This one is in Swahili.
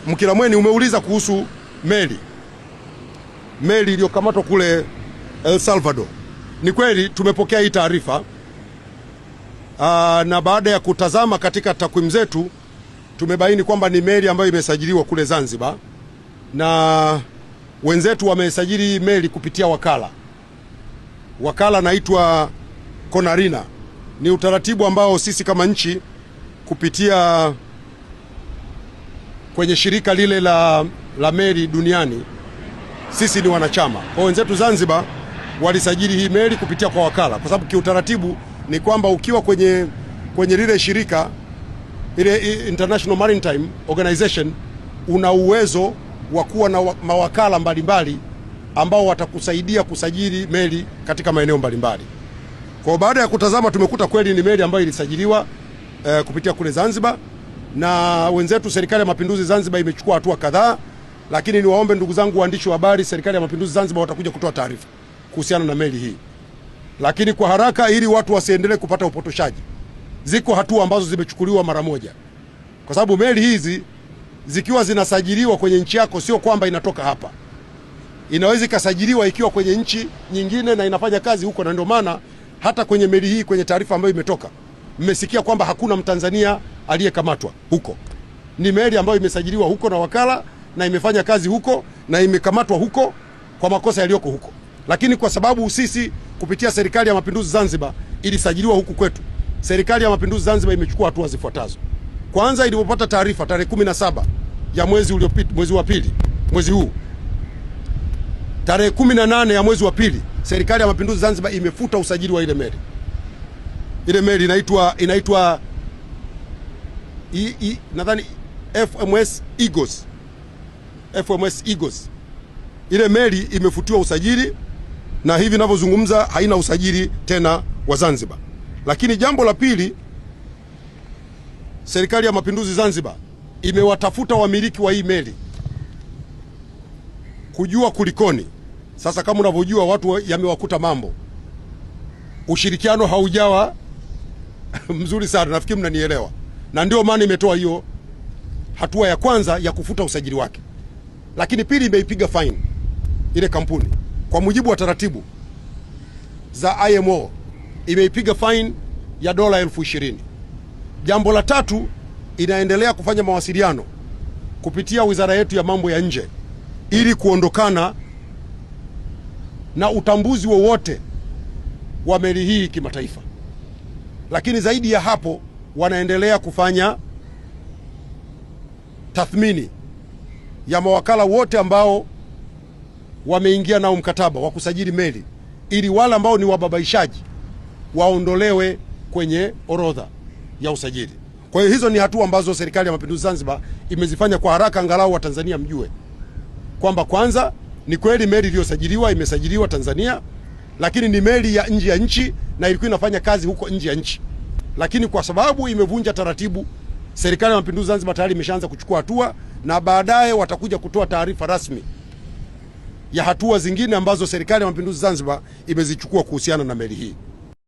Mkilamweni umeuliza kuhusu meli iliyokamatwa kule El Salvador. Ni kweli tumepokea hii taarifa, na baada ya kutazama katika takwimu zetu tumebaini kwamba ni meli ambayo imesajiliwa kule Zanzibar, na wenzetu wamesajili meli kupitia wakala naitwa Konarina. Ni utaratibu ambao sisi kama nchi kupitia kwenye shirika lile la meli duniani sisi ni wanachama. Kwa wenzetu Zanzibar walisajili hii meli kupitia kwa wakala, kwa sababu kiutaratibu ni kwamba ukiwa kwenye lile shirika ile International Maritime Organization una uwezo wa kuwa na mawakala mbalimbali ambao watakusaidia kusajili meli katika maeneo mbalimbali. Kwa baada ya kutazama tumekuta kweli ni meli ambayo ilisajiliwa kupitia kule Zanzibar, na wenzetu Serikali ya Mapinduzi Zanzibar imechukua hatua kadhaa, lakini niwaombe ndugu zangu waandishi wa habari, Serikali ya Mapinduzi Zanzibar watakuja kutoa taarifa kuhusiana na meli hii. Lakini kwa haraka, ili watu wasiendelee kupata upotoshaji, ziko hatua ambazo zimechukuliwa mara moja, kwa sababu meli hizi zikiwa zinasajiliwa kwenye nchi yako sio kwamba inatoka hapa. Inaweza ikasajiliwa ikiwa kwenye nchi nyingine na inafanya kazi huko, na ndio maana hata kwenye meli hii kwenye taarifa ambayo imetoka mmesikia kwamba hakuna Mtanzania aliyekamatwa huko. Ni meli ambayo imesajiliwa huko na wakala na imefanya kazi huko na imekamatwa huko kwa makosa yaliyoko huko. Lakini kwa sababu sisi kupitia Serikali ya Mapinduzi Zanzibar ilisajiliwa huku kwetu, Serikali ya Mapinduzi Zanzibar imechukua hatua zifuatazo. Kwanza, ilipopata taarifa tarehe 17 ya mwezi uliopita, mwezi wa pili, mwezi huu, tarehe 18 ya mwezi wa pili, Serikali ya Mapinduzi Zanzibar imefuta usajili wa ile meli. Ile meli inaitwa nadhani FMS Eagles. Ile meli imefutiwa usajili na hivi ninavyozungumza haina usajili tena wa Zanzibar. Lakini jambo la pili, Serikali ya Mapinduzi Zanzibar imewatafuta wamiliki wa hii meli kujua kulikoni. Sasa kama unavyojua watu yamewakuta mambo, ushirikiano haujawa mzuri sana, nafikiri mnanielewa, na ndio maana imetoa hiyo hatua ya kwanza ya kufuta usajili wake. Lakini pili, imeipiga fine ile kampuni kwa mujibu wa taratibu za IMO, imeipiga fine ya dola 20,000. Jambo la tatu, inaendelea kufanya mawasiliano kupitia wizara yetu ya mambo ya nje ili kuondokana na utambuzi wowote wa meli hii kimataifa. Lakini zaidi ya hapo, wanaendelea kufanya tathmini ya mawakala wote ambao wameingia nao mkataba wa kusajili meli, ili wale ambao ni wababaishaji waondolewe kwenye orodha ya usajili. Kwa hiyo hizo ni hatua ambazo Serikali ya Mapinduzi Zanzibar imezifanya kwa haraka, angalau Watanzania mjue kwamba kwanza ni kweli meli iliyosajiliwa imesajiliwa Tanzania, lakini ni meli ya nje ya nchi na ilikuwa inafanya kazi huko nje ya nchi. Lakini kwa sababu imevunja taratibu, Serikali ya Mapinduzi Zanzibar tayari imeshaanza kuchukua hatua, na baadaye watakuja kutoa taarifa rasmi ya hatua zingine ambazo Serikali ya Mapinduzi Zanzibar imezichukua kuhusiana na meli hii.